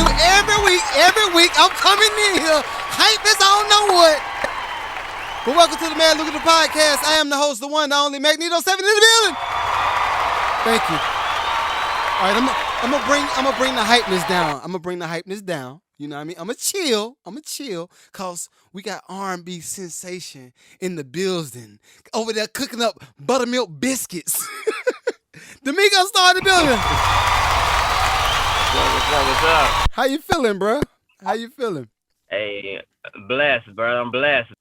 you every week. I'm coming in here, hype as I don't know what. But welcome to the MAD LUCRATIVE Podcast. I am the host, the one, the only NEDO 7 in the building. Thank you. All right, I'm gonna bring the hypeness down. You know what I mean? I'm gonna chill, cause we got R&B sensation in the building over there cooking up buttermilk biscuits. Damiko Starr in the building. What's up? How you feeling, bro? How you feeling? Hey, blessed, bro. I'm blessed.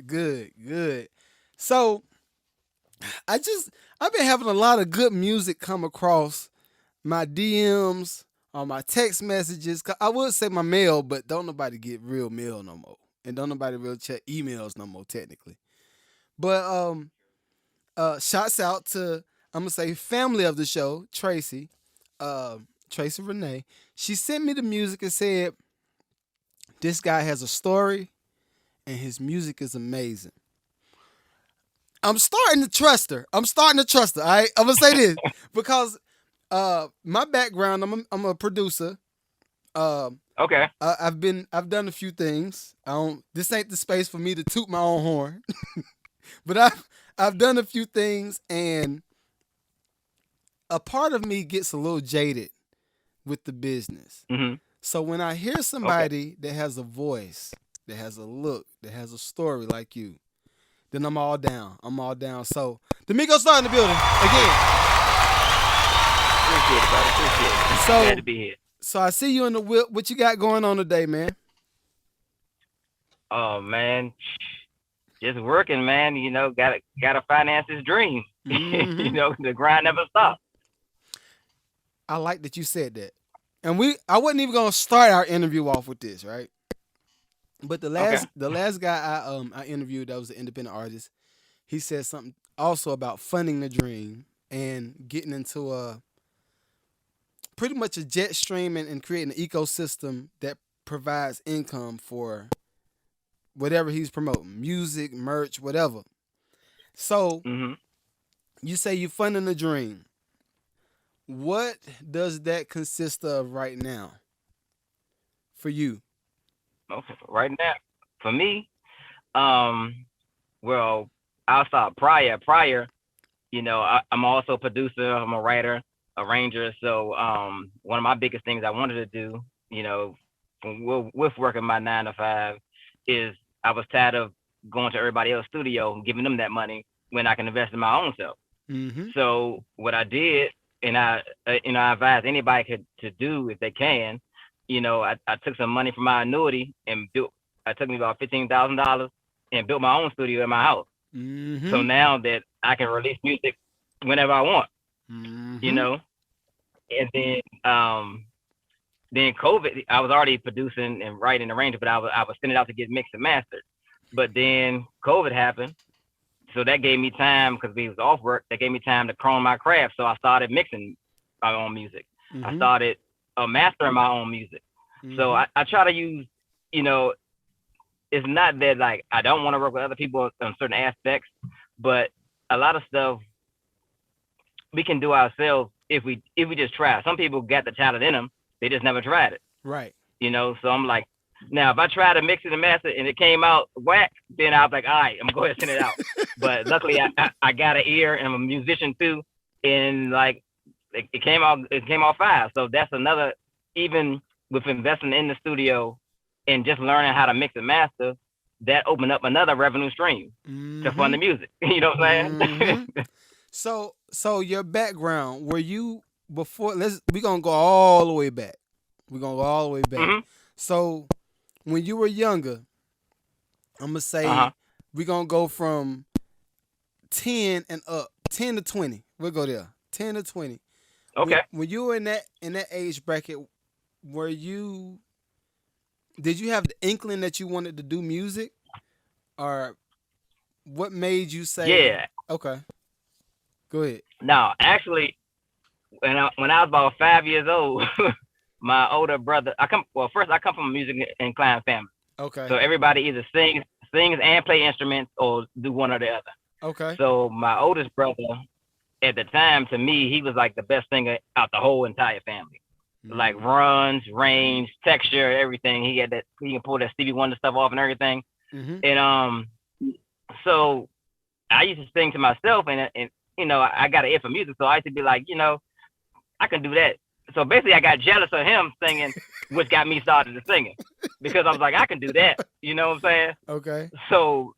Good. So, I've been having a lot of good music come across my DMs, on my text messages. I would say my mail, but don't nobody get real mail no more, and don't nobody really check emails no more, technically. But shouts out to, I'm gonna say, family of the show, Tracy Renee. She sent me the music and said, "This guy has a story, and his music is amazing." I'm starting to trust her. All right, I'm gonna say this because my background, I'm a producer. Okay. I've done a few things. This ain't the space for me to toot my own horn, but I've done a few things, and a part of me gets a little jaded with the business. Mm-hmm. So when I hear somebody that has a voice, that has a look, that has a story like you, then I'm all down. So Damiko Starr in the building again. Appreciate it, brother. Appreciate it. Glad to be here. So I see you in the whip. What you got going on today, man? Oh man, just working, man. You know, gotta finance this dream. Mm-hmm. You know, the grind never stops. I like that you said that. And I wasn't even gonna start our interview off with this, right? But the last guy I interviewed, that was an independent artist, he said something also about funding the dream and getting into pretty much a jet stream and creating an ecosystem that provides income for whatever he's promoting, music, merch, whatever. So you say you're funding the dream. What does that consist of right now for you? Okay, right now, for me, well, I'll start prior. You know, I'm also a producer. I'm a writer, arranger. So one of my biggest things I wanted to do, you know, with working my 9 to 5, is I was tired of going to everybody else's studio and giving them that money when I can invest in my own self. Mm-hmm. So what I did, and I advise anybody to do if they can, you know, I took some money from my annuity and I took me about $15,000 and built my own studio in my house. Mm-hmm. So now that I can release music whenever I want, you know. And then COVID, I was already producing and writing and arranging, but I was sending it out to get mixed and mastered. But then COVID happened, so that gave me time, because we was off work. That gave me time to hone my craft. So I started mixing my own music. I started mastering my own music. So I try to use, you know, it's not that like I don't want to work with other people on certain aspects, but a lot of stuff we can do ourselves if we just try. Some people got the talent in them, they just never tried it. Right. You know, so I'm like, now if I try to mix it and master it and it came out whack, then I was like, all right, I'm gonna go ahead and send it out. But luckily I got an ear and I'm a musician too, and like it came out fast. So that's another, even with investing in the studio and just learning how to mix and master, that opened up another revenue stream to fund the music. You know what I'm saying? So your background, were you before? We're gonna go all the way back. So when you were younger, I'm gonna say we're gonna go from 10 and up, 10 to 20. We'll go there, 10 to 20. Okay. When you were in that age bracket, did you have the inkling that you wanted to do music, or what made you say? Yeah. Okay. Go ahead. No, actually, when I was about 5 years old, my older brother, I come from a music inclined family. Okay. So everybody either sings and play instruments or do one or the other. Okay. So my oldest brother, at the time, to me, he was like the best singer out the whole entire family. like runs, range, texture, everything. He had that. He can pull that Stevie Wonder stuff off and everything. Mm-hmm. And so I used to sing to myself, and I got an ear for music, so I used to be like, I can do that. So basically, I got jealous of him singing, which got me started to singing because I was like, I can do that. You know what I'm saying? Okay. So,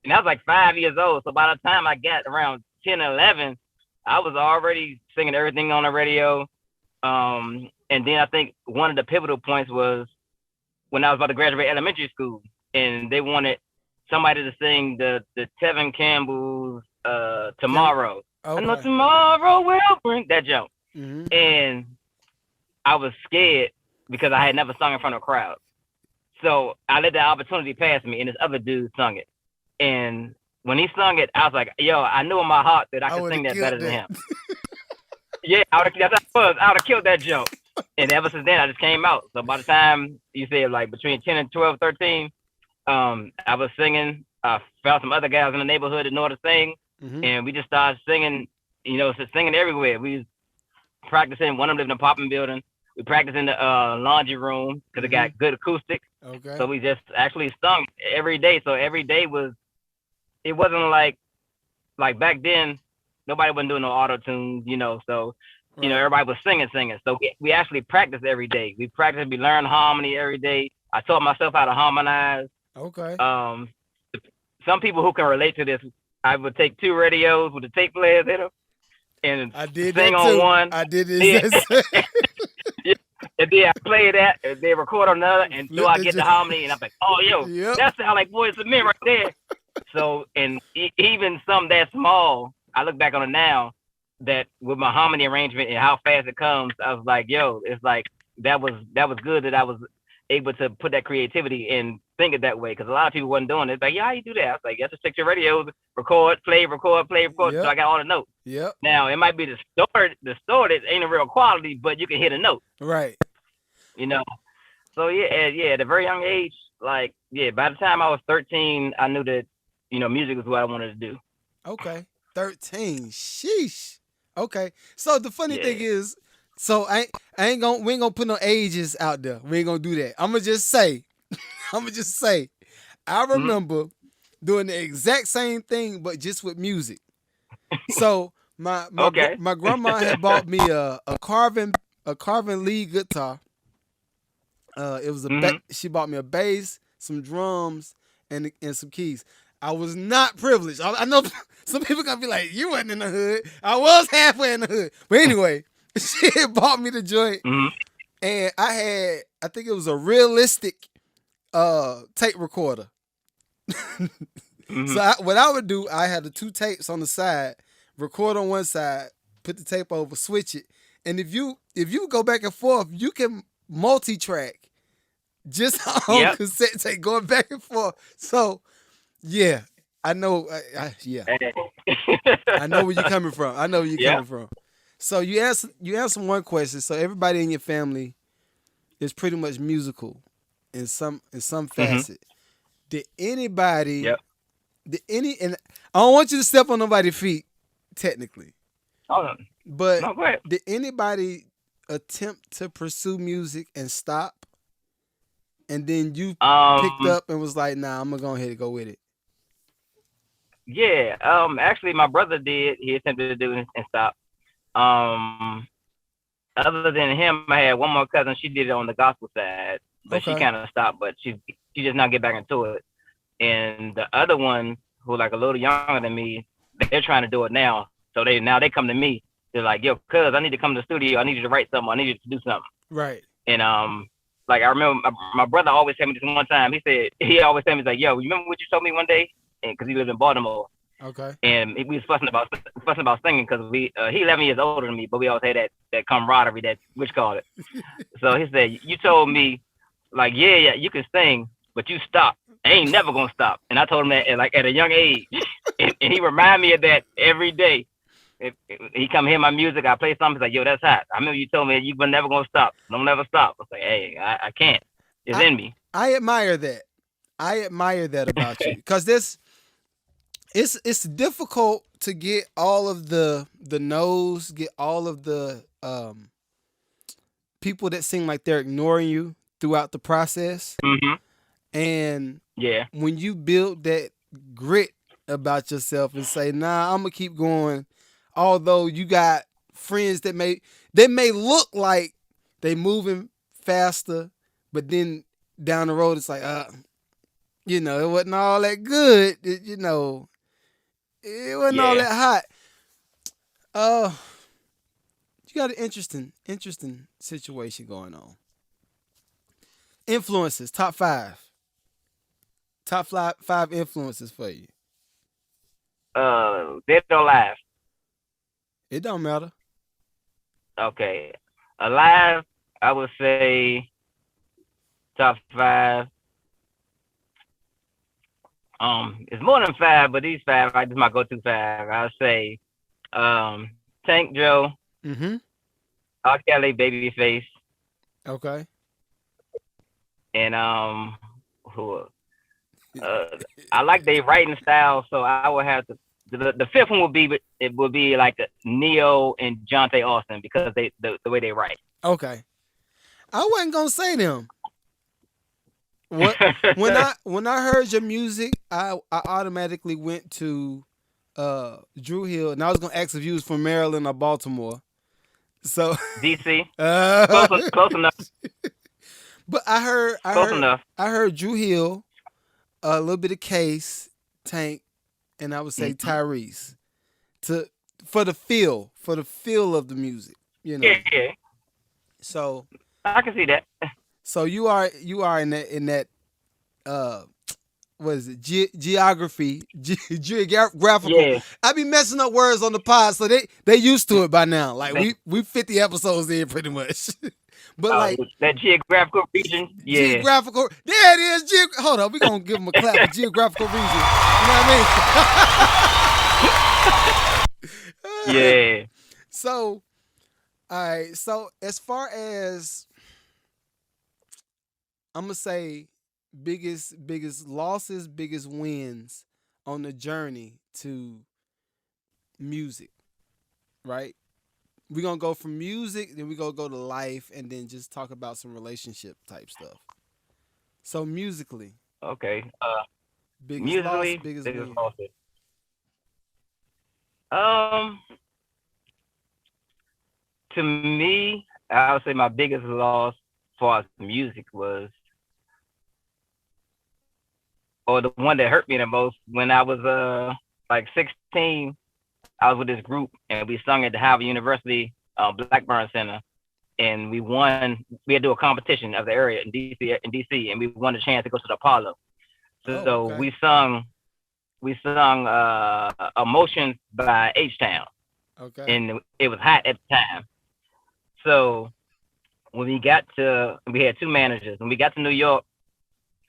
and I was like 5 years old. So by the time I got around 10 or 11, I was already singing everything on the radio. And then I think one of the pivotal points was when I was about to graduate elementary school, and they wanted somebody to sing the Tevin Campbell's "Tomorrow." Okay. I know tomorrow will bring that jump. Mm-hmm. And I was scared because I had never sung in front of a crowd. So I let the opportunity pass me, and this other dude sung it. And when he sung it, I was like, yo, I knew in my heart that I could sing that better than him. Yeah, I would have killed that joke. And ever since then, I just came out. So by the time you said like between 10 and 12, 13, I was singing. I found some other guys in the neighborhood that know how to sing. Mm-hmm. And we just started singing, singing everywhere. We was practicing. One of them lived in an apartment building. We practiced in the laundry room because it got good acoustics. Okay. So we just actually sung every day. So every day it wasn't like back then, nobody wasn't doing no auto tunes, so, everybody was singing. So we actually practiced every day. We learned harmony every day. I taught myself how to harmonize. Okay. Some people who can relate to this, I would take 2 radios with the tape players in them and I did sing that on too. one. I did this. Yeah. And then I play that, and they record on another, and so I get the harmony, and I'm like, oh, yo, that sounds like Boys to Men right there. So, and even some that small, I look back on it now, that with my harmony arrangement and how fast it comes, I was like, yo, it's like that was good that I was able to put that creativity and think it that way, because a lot of people wasn't doing it. It's like, yeah, how you do that? I was like, you have to stick your radios, record, play, record, play, record. Yep. So I got all the notes. Yep. Now it might be distorted ain't a real quality, but you can hit a note. Right. So yeah, at a very young age, by the time I was 13, I knew that, music was what I wanted to do. Okay. 13. Sheesh. Okay. So the funny thing is, so we ain't gonna put no ages out there. We ain't gonna do that. I'm gonna just say, I remember doing the exact same thing, but just with music. So my grandma had bought me a Carvin lead guitar. It was she bought me a bass, some drums, and some keys. I was not privileged. I know some people gonna be like, you wasn't in the hood. I was halfway in the hood. But anyway, she had bought me the joint. And I think it was a realistic tape recorder. So what I would do, I had the 2 tapes on the side, record on one side, put the tape over, switch it. And if you go back and forth, you can multi-track just on cassette tape, going back and forth. So yeah, I know. I know where you're coming from. Coming from. So you answer one question. So everybody in your family is pretty much musical in some facet. Did anybody? And I don't want you to step on nobody's feet, technically. But no, go ahead. Did anybody attempt to pursue music and stop? And then you picked up and was like, nah, I'm gonna go ahead and go with it. Yeah, actually my brother did. He attempted to do it and stop. Other than him, I had one more cousin. She did it on the gospel side, but she kind of stopped. But she just not get back into it. And the other one, who like a little younger than me, they're trying to do it now. So they come to me. They're like, yo, cuz, I need to come to the studio. I need you to write something. I need you to do something. Right. And like I remember my brother always told me this one time. He always told me, he's like, yo, you remember what you told me one day? Because he lived in Baltimore. Okay. And we was fussing about singing because he 11 years older than me, but we always had that camaraderie, that which called it. So he said, you told me, like, yeah, you can sing, but you stop. I ain't never gonna stop. And I told him that at a young age, and he remind me of that every day. If he come hear my music, I play something. He's like, yo, that's hot. I remember you told me you were never gonna stop. Don't never stop. I was like, hey, I can't. It's in me. I admire that. About you, because it's difficult to get all of the no's, get all of the people that seem like they're ignoring you throughout the process. Mm-hmm. And Yeah. when you build that grit about yourself and say, "Nah, I'm gonna keep going," although you got friends that may look like they moving faster, but then down the road it's like, it wasn't all that good. It wasn't all Yeah. that hot. You got an interesting situation going on. Influences, top five. Top five influences for you. Dead or alive? It don't matter. Okay. Alive, I would say top five. It's more than five, but these five, I just my go-to five. I'll say, Tank Joe, Mm-hmm. R. Kelly, Babyface, Okay. and who? I like their writing style, so I would have to. The fifth one would be like Neo and Jonte Austin because the way they write. Okay. I wasn't gonna say them. What when I heard your music, I automatically went to Drew Hill, and I was gonna ask if you was from Maryland or Baltimore. So DC, uh, close enough, but I close enough. heard Drew Hill, a little bit of Case, Tank, and I would say Mm-hmm. Tyrese for the feel of the music, Yeah, So I can see that. so you are in that what is it? Geography, geographical. Yeah, I be messing up words on the pod, so they used to it by now. Like we 50 episodes in pretty much. But like that geographical region. Yeah, geographical, there it is. Hold on, we gonna give them a clap for geographical region. You know what I mean? yeah. So, all right. So as far as I'm gonna say, biggest losses, biggest wins on the journey to music, right? We're gonna go from music, then we're gonna go to life, and then just talk about some relationship type stuff. So musically, Okay. biggest loss, Musically, biggest biggest win. losses. Um, to me, I would say my biggest loss as far as music was, or the one that hurt me the most, when I was like 16. I was with this group and we sung at the Howard University Blackburn Center, and we won. We had to do a competition of the area in DC, and we won a chance to go to the Apollo. Oh, So okay. we sung Emotions by H-Town, Okay. and it was hot at the time. So when we had two managers. When we got to New York,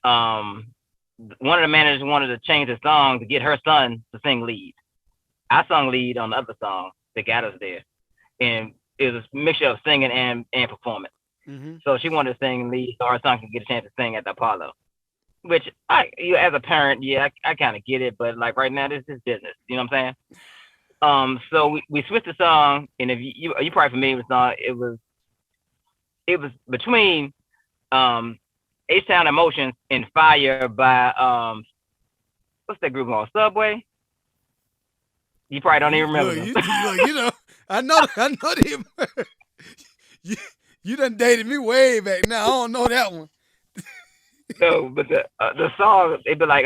one of the managers wanted to change the song to get her son to sing lead. I sung lead on the other song that got us there, and it was a mixture of singing and performance. Mm-hmm. So she wanted to sing lead so her son could get a chance to sing at the Apollo. Which as a parent, yeah, I kind of get it, but like right now, this is business. You know what I'm saying? So we switched the song, and if you probably familiar with the song, it was between H-Town Emotions and Fire by what's that group called? Subway. You probably don't even remember them. I know them. you done dated me way back now. I don't know that one. No, but the song, it'd be like,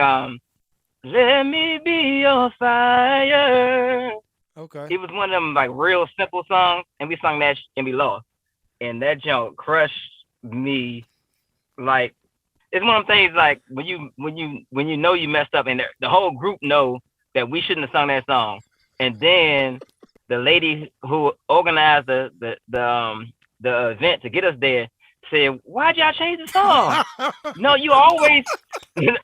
let me be your fire. Okay. It was one of them like real simple songs, and we sung that and we lost. And that junk crushed me. Like, it's one of them things like when you know you messed up, and the whole group know that we shouldn't have sung that song. And then the lady who organized the event to get us there said, "Why'd y'all change the song?" No, you always, but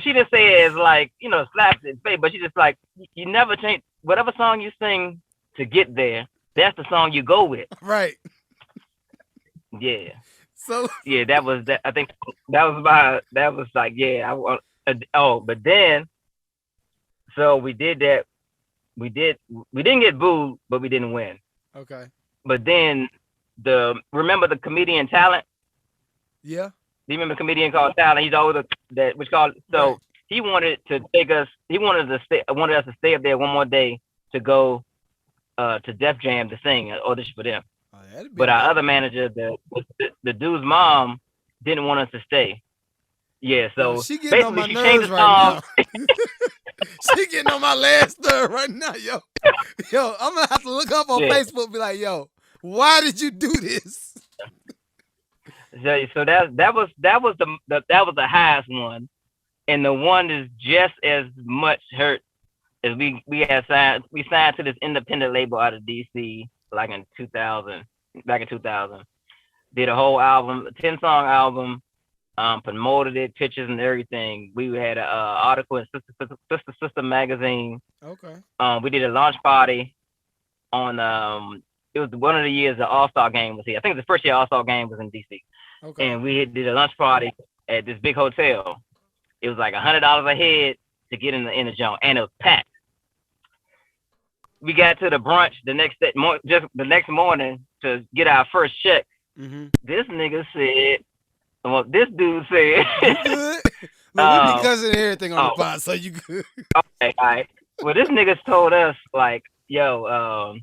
she didn't say it as like, slaps in the face, but she just like, you never change whatever song you sing to get there. That's the song you go with. Right. Yeah. So yeah, that was that. I think that was like, yeah. But then, so we did that. We didn't get booed, but we didn't win. okay. But then remember the comedian Talent? Yeah. Do you remember the comedian called Talent? He's always that which called so Right. he wanted to take us. He wanted us to stay up there one more day to go to Def Jam to sing an audition for them. Oh, that'd be But our dope. other manager, the dude's mom, didn't want us to stay. Yeah, Yo, so she getting on basically my she changed nerves the right song. now. She getting on my last nerve right now, yo. Yo, I'm gonna have to look up on Yeah, Facebook and be like, yo, why did you do this? so that was the highest one, and the one is just as much hurt as we signed to this independent label out of DC like in 2000, back in 2000. Did a whole album, a 10-song album. Promoted it, pictures and everything. We had an article in Sister magazine. Okay. We did a launch party on. It was one of the years the All Star game was here. I think the first year All Star game was in DC, Okay. and we did a lunch party at this big hotel. It was like $100 a head to get in the joint, and it was packed. We got to the brunch the next day, just the next morning to get our first check. Mm-hmm. This nigga said. Well, this dude said, You good? Look, we be cussing everything on the pod, so you good. Okay, all right. Well, this niggas told us, like, yo,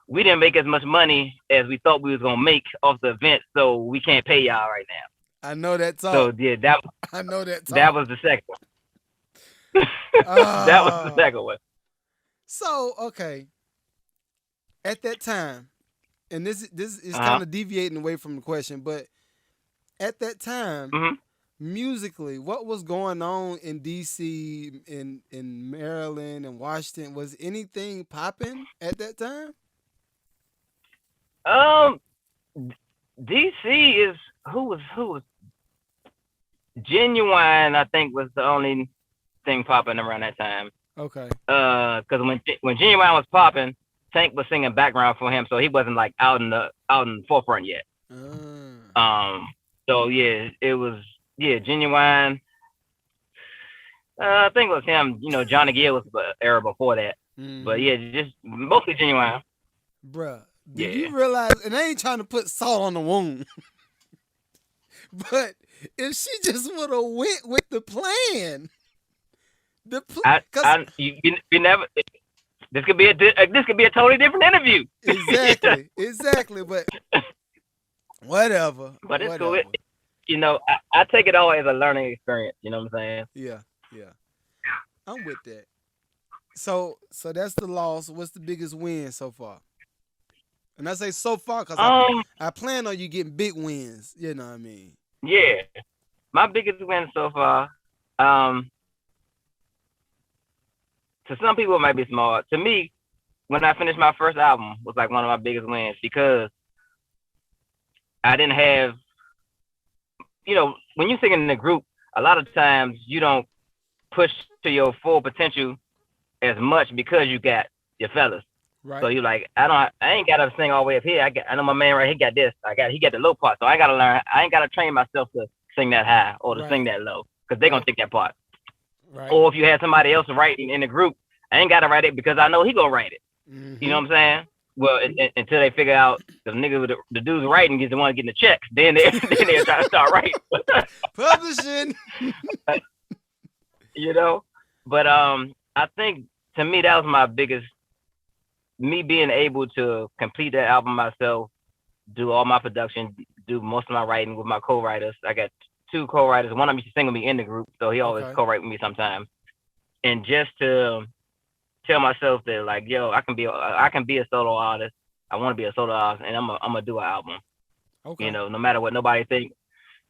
we didn't make as much money as we thought we was going to make off the event, so we can't pay y'all right now. I know that talk. So, yeah, I know that talk. that was the second one. That was the second one. So, okay. At that time, and this is kind of deviating away from the question, but at that time, musically, what was going on in DC, in Maryland and Washington? Was anything popping at that time? DC is who was Genuine. I think was the only thing popping around that time. Okay. Because when Genuine was popping, Tank was singing background for him, so he wasn't like out in the forefront yet. So yeah, it was Genuine. I think it was him. You know, Johnny Gill was the era before that. But yeah, just mostly Genuine. Bruh, do you realize? And I ain't trying to put salt on the wound, but if she just would have went with the plan, you never. This could be a totally different interview. Exactly. But whatever. But it's cool. You know, I take it all as a learning experience. You know what I'm saying? Yeah. I'm with that. So that's the loss. What's the biggest win so far? And I say so far because I plan on you getting big wins. You know what I mean? Yeah. My biggest win so far. To some people it might be small. To me, when I finished my first album, was like one of my biggest wins because I didn't have, you know, when you're singing in a group, a lot of times you don't push to your full potential as much because you got your fellas. Right. So you're like, I ain't gotta sing all the way up here. I know my man right here got this. He got the low part. So I gotta learn. I ain't gotta train myself to sing that high or to sing that low because they're gonna take that part. Right. Or if you had somebody else writing in the group, I ain't gotta write it because I know he gonna write it. You know what I'm saying? Well, until they figure out the nigga with the dude's writing is the one getting the checks, then they're trying to start writing. Publishing. You know, but I think to me that was my biggest. Me being able to complete that album myself, do all my production, do most of my writing with my co-writers. I got 2 co-writers. One of them used to sing with me in the group, so he always co-write with me sometimes. And just to tell myself that, like, yo, I can be a solo artist. I want to be a solo artist, and I'm gonna do an album. Okay. You know, no matter what nobody think.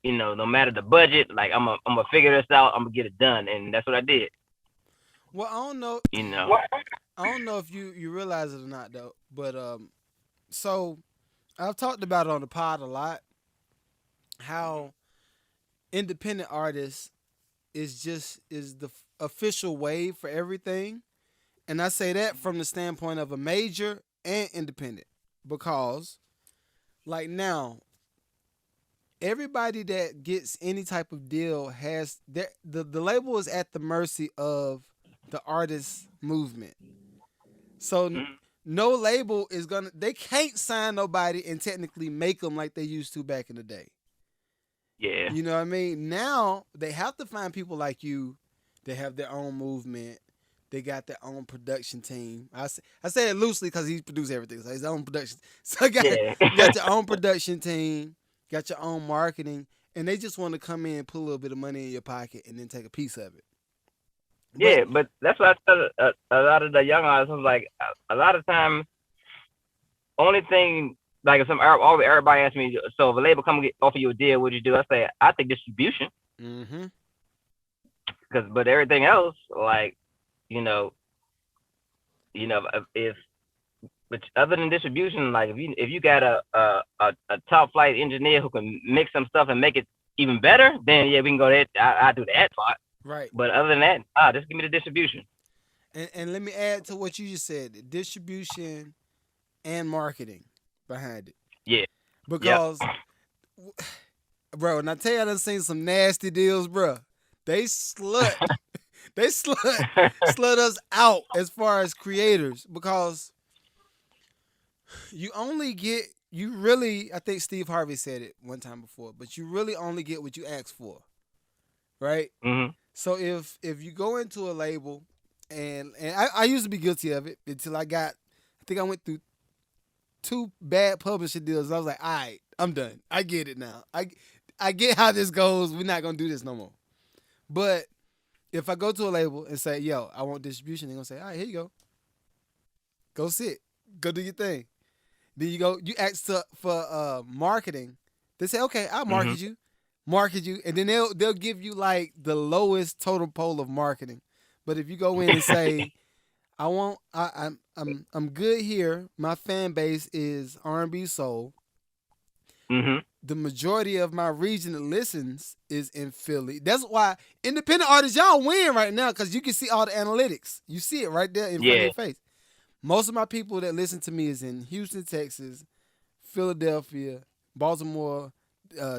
You know, no matter the budget, like I'm gonna figure this out. I'm gonna get it done, and that's what I did. Well, I don't know. You know. I don't know if you realize it or not though, but so I've talked about it on the pod a lot, how independent artists is the official wave for everything, and I say that from the standpoint of a major and independent, because like now, everybody that gets any type of deal has the label is at the mercy of the artist movement. So no label is gonna. They can't sign nobody and technically make them like they used to back in the day. Yeah. You know what I mean? Now they have to find people like you. They have their own movement. They got their own production team. I say it loosely because he produced everything. So his own production. So Yeah. you got your own production team. Got your own marketing, and they just want to come in, put a little bit of money in your pocket, and then take a piece of it. But Yeah, but that's what I tell a lot of the young artists. I was like, a lot of times, only thing like if everybody asks me, so if a label come offer you a deal, what'd you do? I say, I think distribution, mm-hmm. but everything else, like, you know, if but other than distribution, like if you got a top flight engineer who can mix some stuff and make it even better, then yeah, we can go there. I do that part. Right. But other than that, just give me the distribution. And let me add to what you just said: distribution and marketing behind it. Yeah. Because, bro, and I tell you, I done seen some nasty deals, bro. They slut us out as far as creators because you really, I think Steve Harvey said it one time before, but you really only get what you ask for, right? Mm-hmm. So if you go into a label, and I used to be guilty of it until I think I went through 2 bad publishing deals. I was like, all right, I'm done. I get it now. I get how this goes. We're not gonna do this no more. But if I go to a label and say, yo, I want distribution, they're gonna say, all right, here you go. Go sit. Go do your thing. Then you ask for marketing. They say, okay, I'll market you, and then they'll give you like the lowest totem pole of marketing. But if you go in and say, I'm good here. My fan base is R&B soul. Mm-hmm. The majority of my region that listens is in Philly. That's why independent artists, y'all win right now because you can see all the analytics. You see it right there in front of your face. Most of my people that listen to me is in Houston, Texas, Philadelphia, Baltimore,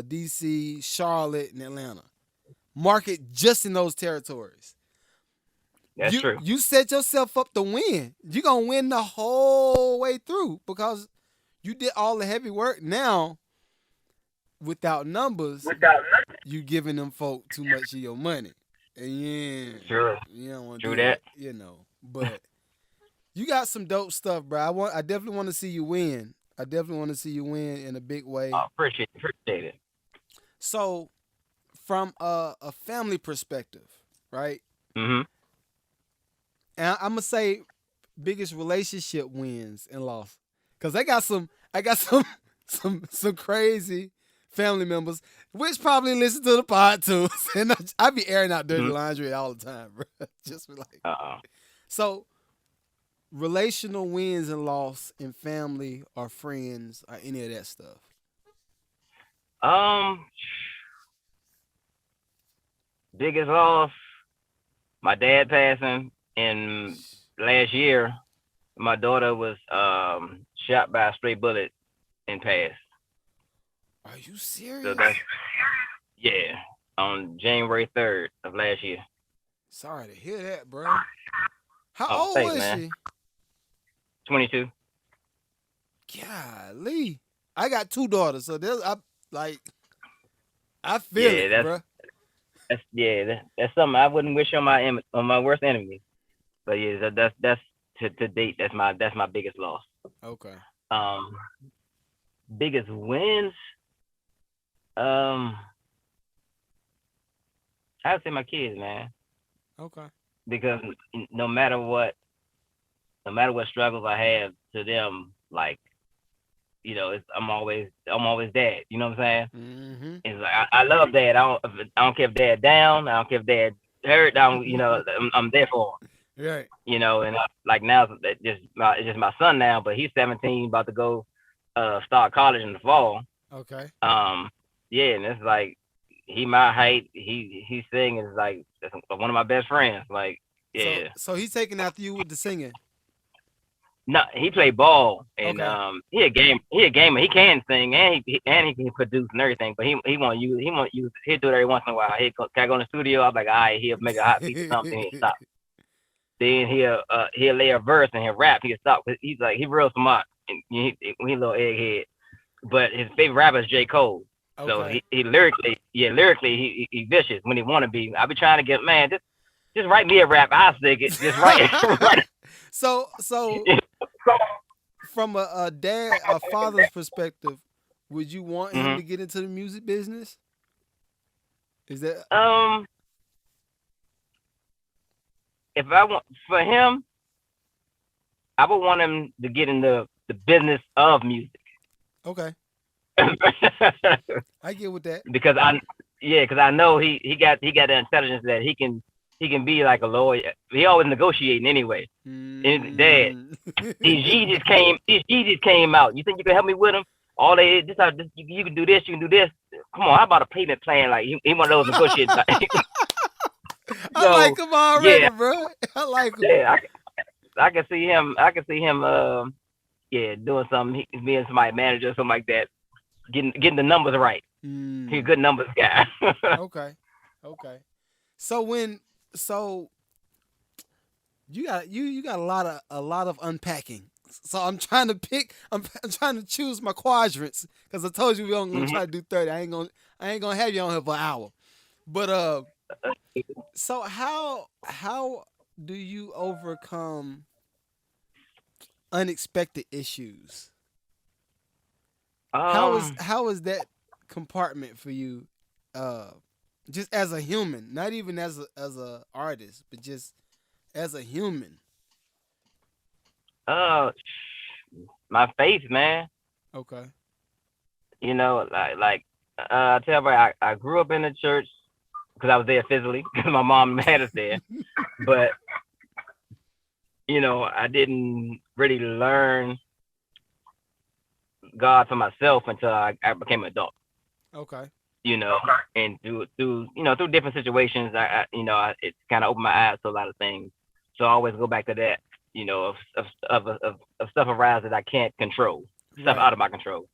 D.C., Charlotte, and Atlanta. Market just in those territories. That's true. You set yourself up to win. You're going to win the whole way through because you did all the heavy work. Now, without numbers, you giving them folk too much of your money. And sure. You don't want to do that. But you got some dope stuff, bro. I definitely want to see you win. I definitely want to see you win in a big way. Appreciate it. So, from a family perspective, right? Mm-hmm. And I'm gonna say biggest relationship wins and loss, cause I got some some crazy family members which probably listen to the pod too, and I be airing out dirty laundry all the time, bro. Just be like, So, relational wins and loss in family or friends or any of that stuff. Biggest loss, my dad passing. In last year, my daughter was shot by a stray bullet and passed. Are you serious? So yeah, on January 3rd of last year. Sorry to hear that, bro. How old was she? 22. Golly, I got 2 daughters, so I feel it, bro. That's something I wouldn't wish on my worst enemy. But yeah, that's to date. That's my biggest loss. Okay. Biggest wins. I would say my kids, man. Okay. Because no matter what struggles I have to them, like, I'm always dad. You know what I'm saying? Mm-hmm. It's like I love dad. I don't care if dad down. I don't care if dad hurt. I'm there for him. Right. And like now it's just my son now, but he's 17, about to go start college in the fall. Okay. And it's like he my height. He sings like one of my best friends. Like, yeah. So he's taking after you with the singing. No, he played ball and okay. He a gamer. He can sing and he can produce and everything. But he won't use. He'll do it every once in a while. Can I go in the studio? I'm like, all right, he'll make a hot beat or something. He'll stop. then he'll lay a verse and he'll rap. He'll stop. He's like he real smart. And he a little egghead. But his favorite rapper is J. Cole. So Okay. he lyrically he vicious when he want to be. I be trying to get man just write me a rap. I'll stick it. Just write. So from a father's perspective, would you want him Mhm. to get into the music business? Is that If I want for him, I would want him to get in the business of music. okay? I get with that. because I know he got the intelligence that he can be like a lawyer. He always negotiating anyway. And Dad, these Yeezys came out. You think you can help me with them? All they this you can do this, you can do this. Come on, how about a payment plan? Like he one of those negotiators. I like him already, yeah, bro. I like him. yeah, I can see him. Doing something. Being somebody's manager or something like that. Getting the numbers right. He's a good numbers guy. Okay. So you got a lot of unpacking. So I'm trying to I'm trying to choose my quadrants because I told you we don't gonna try to do 30. I ain't gonna have you on here for an hour. But so how do you overcome unexpected issues? How is that compartment for you? Just as a human, not even as a artist, but just as a human. My faith, man. Okay. You know, I tell everybody, I grew up in the church because I was there physically because my mom had us there, but you know, I didn't really learn God for myself until I became an adult. Okay. You know, and through different situations, it kind of opened my eyes to a lot of things. So I always go back to that. You know, of stuff around that I can't control, stuff out of my control,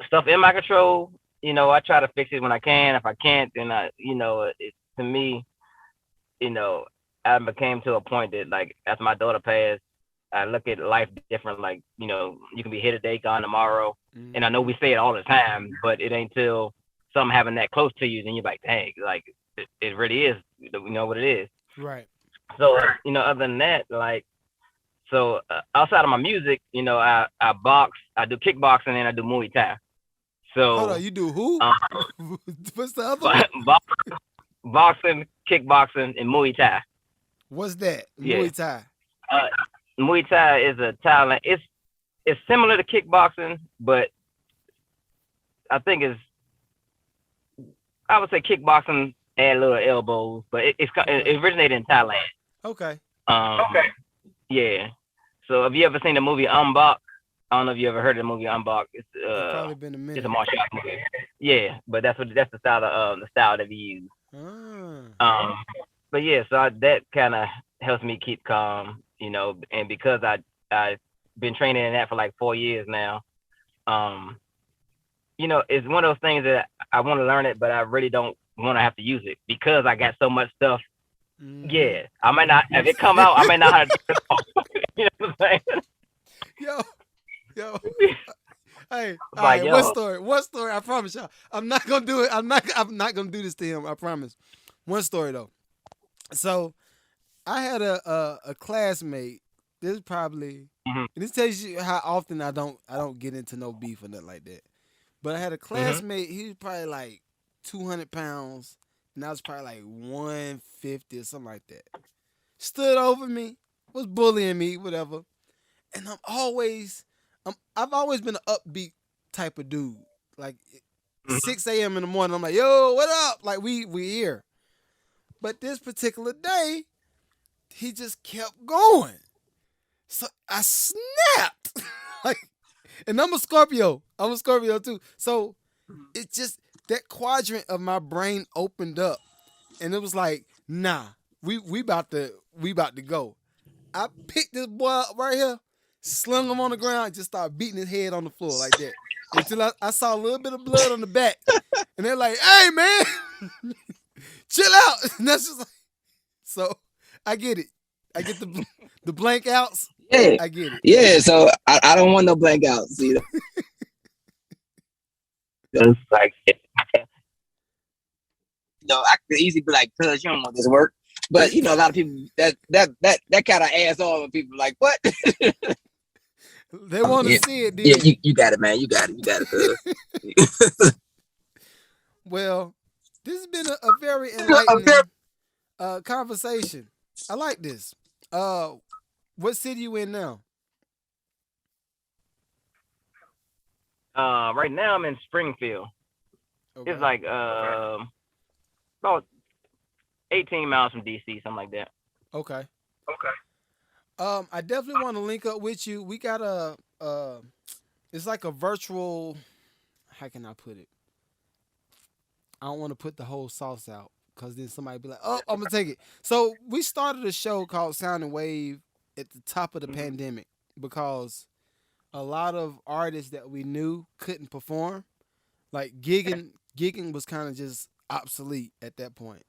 stuff in my control. You know, I try to fix it when I can. If I can't, then to me, you know, I became to a point that like after my daughter passed, I look at life different. Like, you know, you can be here today, gone tomorrow. And I know we say it all the time, but it ain't till something having that close to you, then you're like, dang, like it really is. We know what it is. Right. So, you know, other than that, like, so outside of my music, you know, I box, I do kickboxing, and I do Muay Thai. So hold on, you do who? What's the other one? Boxing, kickboxing, and Muay Thai. What's that? Yeah. Muay Thai. Muay Thai is a Thailand. It's similar to kickboxing, but I think I would say kickboxing add little elbows, but it originated in Thailand. Okay. Yeah. So have you ever seen the movie Umbok? I don't know if you ever heard of the movie Umbok. It's probably been a minute. It's a martial arts movie. Yeah, but that's the style that we use. But yeah, so that kind of helps me keep calm, you know, and because I've been training in that for like 4 years now, you know, it's one of those things that I want to learn it, but I really don't want to have to use it because I got so much stuff. Yeah, I might not, if it come out, I might not have to do it. You know what I'm saying? Yo. Hey, all Like, right, yo. One story, I promise y'all. I'm not gonna do it. I'm not gonna do this to him, I promise. One story though. So I had a classmate. This is probably and this tells you how often I don't get into no beef or nothing like that. But I had a classmate, he was probably like 200 pounds, and I was probably like 150 or something like that. Stood over me, was bullying me, whatever. And I've always been an upbeat type of dude. Like 6 a.m. in the morning, I'm like, yo, what up? Like we here. But this particular day, he just kept going. So I snapped. And I'm a Scorpio. I'm a Scorpio too. So it just, that quadrant of my brain opened up. And it was like, nah, we about to go. I picked this boy up right here, slung him on the ground, just started beating his head on the floor like that. Until I saw a little bit of blood on the back. And they're like, hey man, chill out. And that's just like, so I get it. I get the blank outs. Yeah, I get it. yeah. So I don't want no blank outs. You know, It's like I could easily be like, "Cuz you don't want this work," but a lot of people that kind of ass off when people like, "What?" They want to Yeah, see it, yeah. then. You got it, man. You got it, cuz. Well, this has been a very enlightening conversation. I like this. What city you in now? right now I'm in Springfield. It's Okay. like about 18 miles from DC, something like that. Okay. Okay. I definitely want to link up with you. We got it's like a virtual. How can I put it? I don't want to put the whole sauce out because then somebody be like, "Oh, I'm gonna take it." So we started a show called Sound and Wave at the top of the Mm-hmm. pandemic because a lot of artists that we knew couldn't perform. Like gigging was kind of just obsolete at that point.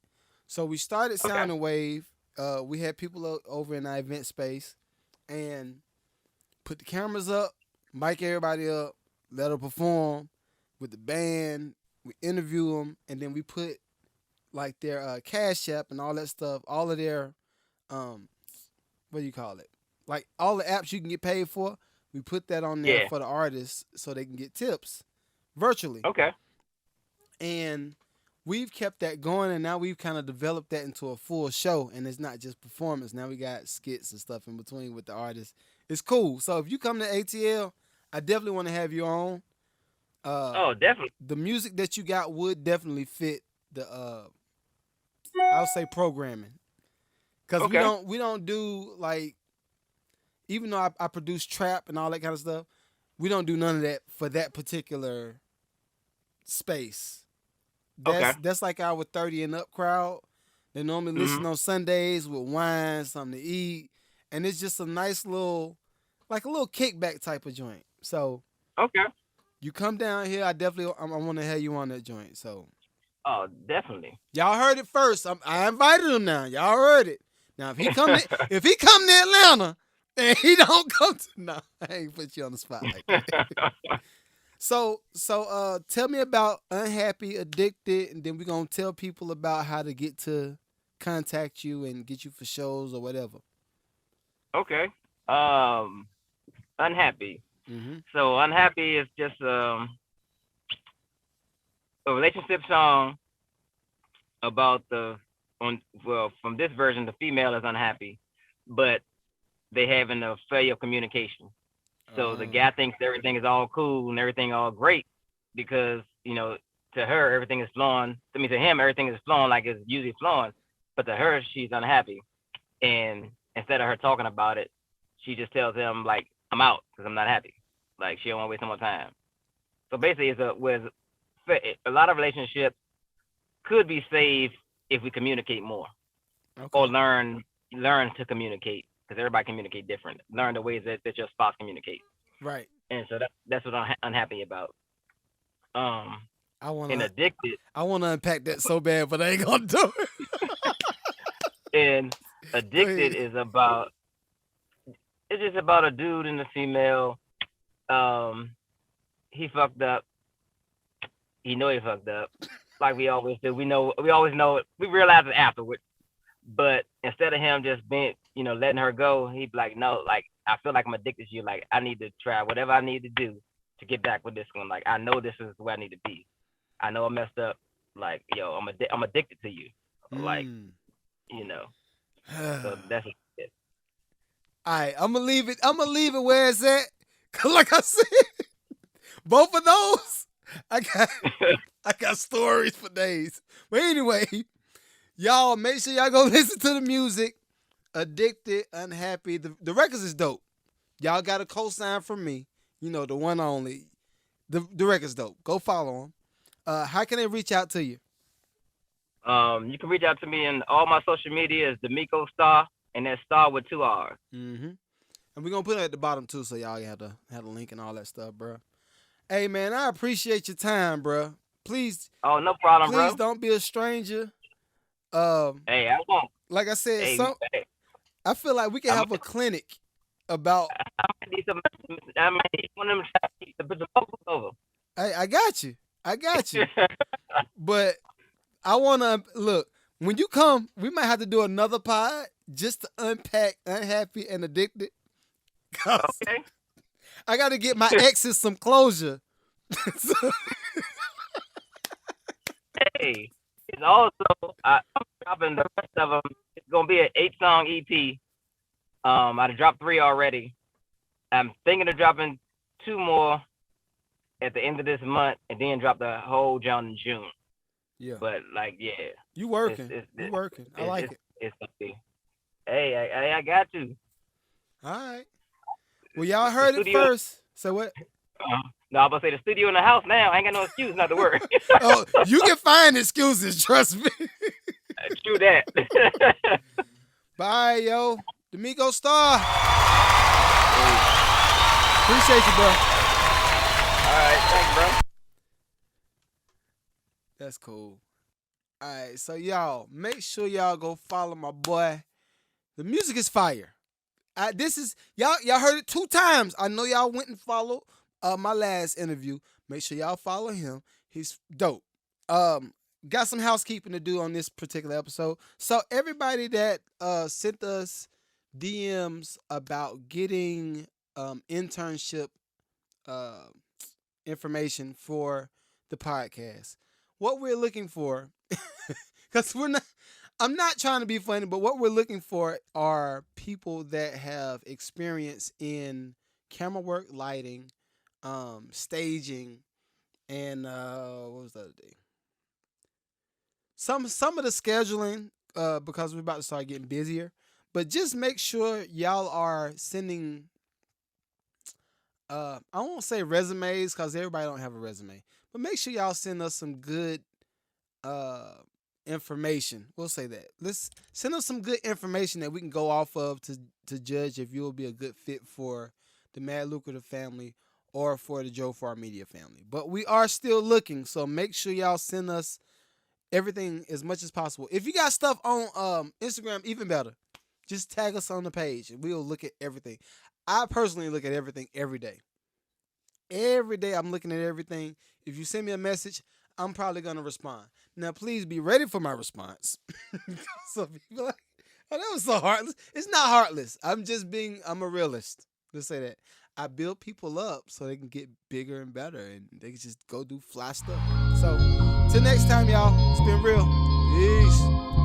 So we started Okay. Sound and Wave. We had people over in our event space and put the cameras up, mic everybody up, let them perform with the band. We interview them, and then we put like their cash app and all that stuff, all of their um, what do you call it? Like all the apps you can get paid for. We put that on there Yeah. for the artists so they can get tips virtually. Okay. And we've kept that going, and now we've kind of developed that into a full show, and it's not just performance. Now we got skits and stuff in between with the artists. It's cool. So if you come to ATL, I definitely want to have you on. Uh, Oh, definitely. the music that you got would definitely fit the I'll say programming, because we Okay. don't do like, even though I produce trap and all that kind of stuff, we don't do none of that for that particular space. Okay. That's like our 30 and up crowd. They normally Mm-hmm. listen on Sundays with wine, something to eat, and it's just a nice little, like a little kickback type of joint. So Okay. you come down here, I want to have you on that joint. So Oh, definitely. y'all heard it first. I invited him now. Y'all heard it. Now if he come to Atlanta and he don't come to, no, I ain't put you on the spot like that. So tell me about Unhappy Addicted, and then we're gonna tell people about how to get to contact you and get you for shows or whatever. Okay. Um, unhappy. Mm-hmm. So unhappy is just a relationship song about the on well from this version the female is unhappy, but they having a failure of communication. So the guy thinks everything is all cool and everything all great because to her everything is flowing. I mean to him everything is flowing like it's usually flowing, but to her she's unhappy. And instead of her talking about it, she just tells him like I'm out because I'm not happy. Like she don't want to waste no more time. So basically, it's a lot of relationships could be saved if we communicate more or Okay. learn to communicate because everybody communicate different. Learn the ways that your spouse communicate, Right. and so that's what I'm unhappy about. Um, I and wanna addicted I wanna unpack that so bad, but I ain't gonna do it. and Go addicted ahead. is about it's just about a dude and a female. Um, he fucked up. He know he fucked up, like we always do. We always know it. We realize it afterwards. But instead of him just being, letting her go, he'd be like, no, like I feel like I'm addicted to you. Like I need to try whatever I need to do to get back with this one. Like I know this is where I need to be. I know I messed up. Like yo, I'm addicted to you. Like Mm. you know. So All that's it. right, I'm gonna leave it. I'm gonna leave it where it's at. Cause like I said, both of those, I got I got stories for days. But anyway, y'all make sure y'all go listen to the music. Addicted, Unhappy. The records is dope. Y'all got a cosign from me. The one only. The record's dope. Go follow them. How can they reach out to you? You can reach out to me in all my social media is Damiko Starr, and that's Starr with two R's. Mm-hmm. And we're gonna put it at the bottom too, so y'all have the link and all that stuff, bro. Hey man, I appreciate your time, bro. Please, Oh, no problem, please bro. don't be a stranger. Um, Hey, I won't. like I said, Hey, some hey. I feel like we can have a clinic about. I might need some. I might need one of them to put the vocals over. I got you. I got you. But I want to look. When you come, we might have to do another pod just to unpack Unhappy and Addicted. Okay. I got to get my exes some closure. Hey, it's also I'm dropping the rest of them. It's gonna be an 8-song EP. I dropped 3 already. I'm thinking of dropping 2 more at the end of this month, and then drop the whole John in June. Yeah. But like, yeah, You working. You working. I like it. It's something. Hey, I got to. All right. Well, y'all heard it first. So what? No, I'm about to say the studio in the house now. I ain't got no excuse not to work. Oh, you can find excuses. Trust me. True that. Bye, yo. Damiko Starr. Appreciate you, bro. All right, thanks, bro. That's cool. All right, so y'all, make sure y'all go follow my boy. The music is fire. This is y'all heard it 2 times. I know y'all went and followed my last interview. Make sure y'all follow him. He's dope. Got some housekeeping to do on this particular episode. So everybody that sent us DMs about getting internship information for the podcast, what we're looking for, because I'm not trying to be funny, but what we're looking for are people that have experience in camera work, lighting, staging, and what was the other thing? Some of the scheduling, because we're about to start getting busier. But just make sure y'all are sending. I won't say resumes because everybody don't have a resume, but make sure y'all send us some good information. We'll say that. Let's send us some good information that we can go off of to judge if you will be a good fit for the Mad Lucrative family or for the Joe Farr Media family. But we are still looking, so make sure y'all send us everything as much as possible. If you got stuff on Instagram, even better. Just tag us on the page and we'll look at everything. I personally look at everything every day. Every day I'm looking at everything. If you send me a message, I'm probably going to respond. Now, please be ready for my response. So people like, oh, that was so heartless. It's not heartless. I'm a realist. Let's say that. I build people up so they can get bigger and better and they can just go do fly stuff. So, till next time, y'all. It's been real. Peace.